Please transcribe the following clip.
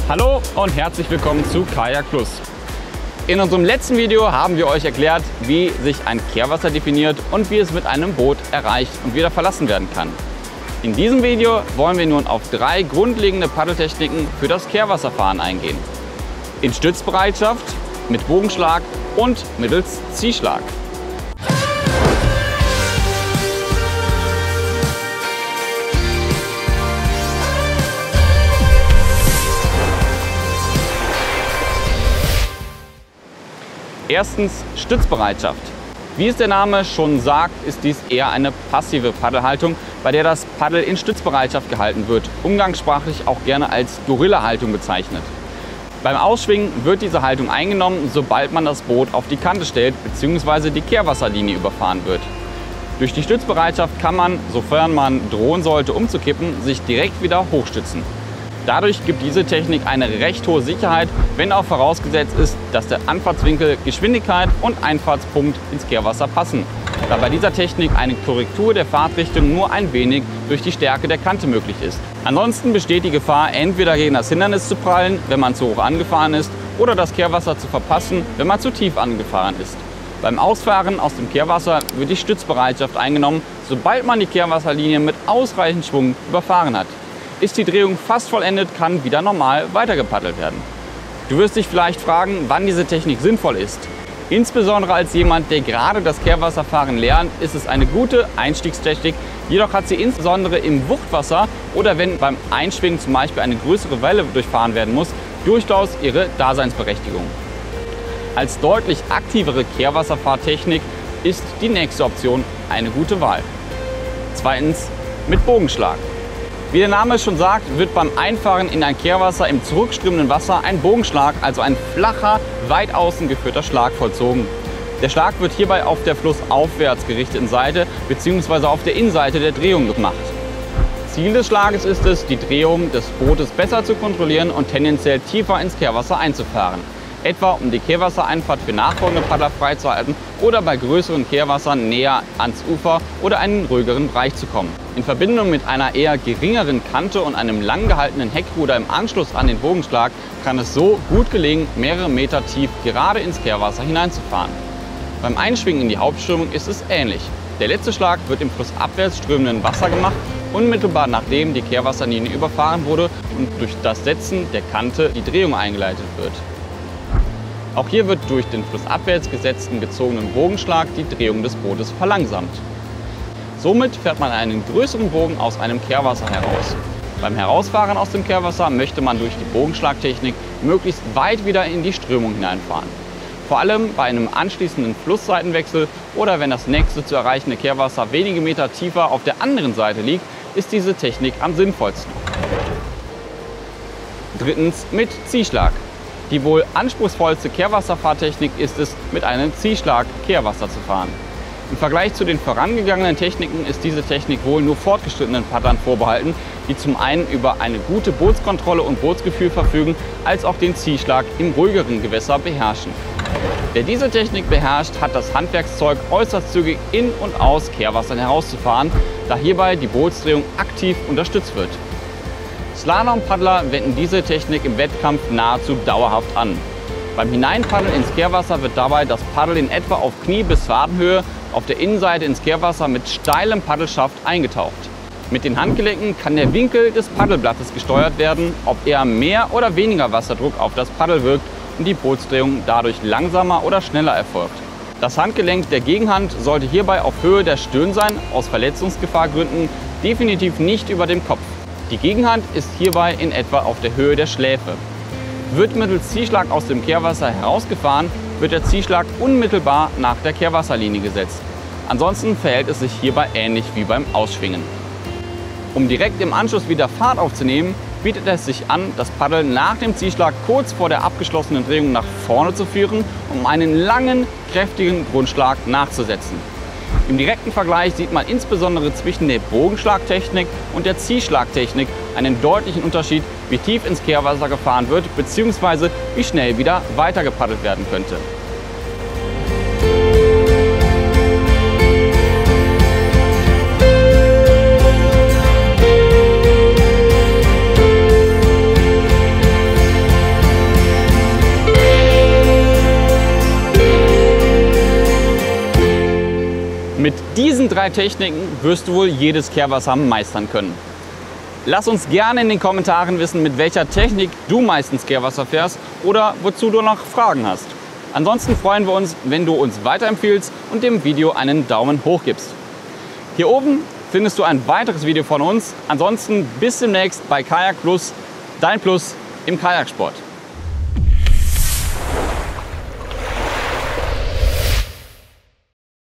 Hallo und herzlich willkommen zu Kajak Plus. In unserem letzten Video haben wir euch erklärt, wie sich ein Kehrwasser definiert und wie es mit einem Boot erreicht und wieder verlassen werden kann. In diesem Video wollen wir nun auf 3 grundlegende Paddeltechniken für das Kehrwasserfahren eingehen. In Stützbereitschaft, mit Bogenschlag und mittels Ziehschlag. Erstens Stützbereitschaft. Wie es der Name schon sagt, ist dies eher eine passive Paddelhaltung, bei der das Paddel in Stützbereitschaft gehalten wird, umgangssprachlich auch gerne als Gorilla-Haltung bezeichnet. Beim Ausschwingen wird diese Haltung eingenommen, sobald man das Boot auf die Kante stellt bzw. die Kehrwasserlinie überfahren wird. Durch die Stützbereitschaft kann man, sofern man drohen sollte umzukippen, sich direkt wieder hochstützen. Dadurch gibt diese Technik eine recht hohe Sicherheit, wenn auch vorausgesetzt ist, dass der Anfahrtswinkel, Geschwindigkeit und Einfahrtspunkt ins Kehrwasser passen, da bei dieser Technik eine Korrektur der Fahrtrichtung nur ein wenig durch die Stärke der Kante möglich ist. Ansonsten besteht die Gefahr, entweder gegen das Hindernis zu prallen, wenn man zu hoch angefahren ist, oder das Kehrwasser zu verpassen, wenn man zu tief angefahren ist. Beim Ausfahren aus dem Kehrwasser wird die Stützbereitschaft eingenommen, sobald man die Kehrwasserlinie mit ausreichend Schwung überfahren hat. Ist die Drehung fast vollendet, kann wieder normal weitergepaddelt werden. Du wirst dich vielleicht fragen, wann diese Technik sinnvoll ist. Insbesondere als jemand, der gerade das Kehrwasserfahren lernt, ist es eine gute Einstiegstechnik. Jedoch hat sie insbesondere im Wuchtwasser oder wenn beim Einschwingen zum Beispiel eine größere Welle durchfahren werden muss, durchaus ihre Daseinsberechtigung. Als deutlich aktivere Kehrwasserfahrtechnik ist die nächste Option eine gute Wahl. Zweitens mit Bogenschlag. Wie der Name schon sagt, wird beim Einfahren in ein Kehrwasser im zurückströmenden Wasser ein Bogenschlag, also ein flacher, weit außen geführter Schlag vollzogen. Der Schlag wird hierbei auf der flussaufwärts gerichteten Seite bzw. auf der Innenseite der Drehung gemacht. Ziel des Schlages ist es, die Drehung des Bootes besser zu kontrollieren und tendenziell tiefer ins Kehrwasser einzufahren. Etwa um die Kehrwassereinfahrt für nachfolgende Paddler freizuhalten oder bei größeren Kehrwassern näher ans Ufer oder einen ruhigeren Bereich zu kommen. In Verbindung mit einer eher geringeren Kante und einem lang gehaltenen Heckruder im Anschluss an den Bogenschlag kann es so gut gelingen, mehrere Meter tief gerade ins Kehrwasser hineinzufahren. Beim Einschwingen in die Hauptströmung ist es ähnlich. Der letzte Schlag wird im flussabwärts strömenden Wasser gemacht, unmittelbar nachdem die Kehrwasserlinie überfahren wurde und durch das Setzen der Kante die Drehung eingeleitet wird. Auch hier wird durch den flussabwärts gesetzten gezogenen Bogenschlag die Drehung des Bootes verlangsamt. Somit fährt man einen größeren Bogen aus einem Kehrwasser heraus. Beim Herausfahren aus dem Kehrwasser möchte man durch die Bogenschlagtechnik möglichst weit wieder in die Strömung hineinfahren. Vor allem bei einem anschließenden Flussseitenwechsel oder wenn das nächste zu erreichende Kehrwasser wenige Meter tiefer auf der anderen Seite liegt, ist diese Technik am sinnvollsten. Drittens mit Ziehschlag. Die wohl anspruchsvollste Kehrwasserfahrtechnik ist es, mit einem Ziehschlag Kehrwasser zu fahren. Im Vergleich zu den vorangegangenen Techniken ist diese Technik wohl nur fortgeschrittenen Paddlern vorbehalten, die zum einen über eine gute Bootskontrolle und Bootsgefühl verfügen, als auch den Ziehschlag im ruhigeren Gewässer beherrschen. Wer diese Technik beherrscht, hat das Handwerkszeug, äußerst zügig in und aus Kehrwassern herauszufahren, da hierbei die Bootsdrehung aktiv unterstützt wird. Slalom-Paddler wenden diese Technik im Wettkampf nahezu dauerhaft an. Beim Hineinpaddeln ins Kehrwasser wird dabei das Paddel in etwa auf Knie- bis Wadenhöhe auf der Innenseite ins Kehrwasser mit steilem Paddelschaft eingetaucht. Mit den Handgelenken kann der Winkel des Paddelblattes gesteuert werden, ob eher mehr oder weniger Wasserdruck auf das Paddel wirkt und die Bootsdrehung dadurch langsamer oder schneller erfolgt. Das Handgelenk der Gegenhand sollte hierbei auf Höhe der Stirn sein, aus Verletzungsgefahrgründen definitiv nicht über dem Kopf. Die Gegenhand ist hierbei in etwa auf der Höhe der Schläfe. Wird mittels Ziehschlag aus dem Kehrwasser herausgefahren, wird der Ziehschlag unmittelbar nach der Kehrwasserlinie gesetzt. Ansonsten verhält es sich hierbei ähnlich wie beim Ausschwingen. Um direkt im Anschluss wieder Fahrt aufzunehmen, bietet es sich an, das Paddel nach dem Ziehschlag kurz vor der abgeschlossenen Drehung nach vorne zu führen, um einen langen, kräftigen Grundschlag nachzusetzen. Im direkten Vergleich sieht man insbesondere zwischen der Bogenschlagtechnik und der Ziehschlagtechnik einen deutlichen Unterschied, wie tief ins Kehrwasser gefahren wird bzw. wie schnell wieder weitergepaddelt werden könnte. 3 Techniken wirst du wohl jedes Kehrwasser meistern können. Lass uns gerne in den Kommentaren wissen, mit welcher Technik du meistens Kehrwasser fährst oder wozu du noch Fragen hast. Ansonsten freuen wir uns, wenn du uns weiterempfiehlst und dem Video einen Daumen hoch gibst. Hier oben findest du ein weiteres Video von uns. Ansonsten bis demnächst bei Kajak Plus, dein Plus im Kajaksport.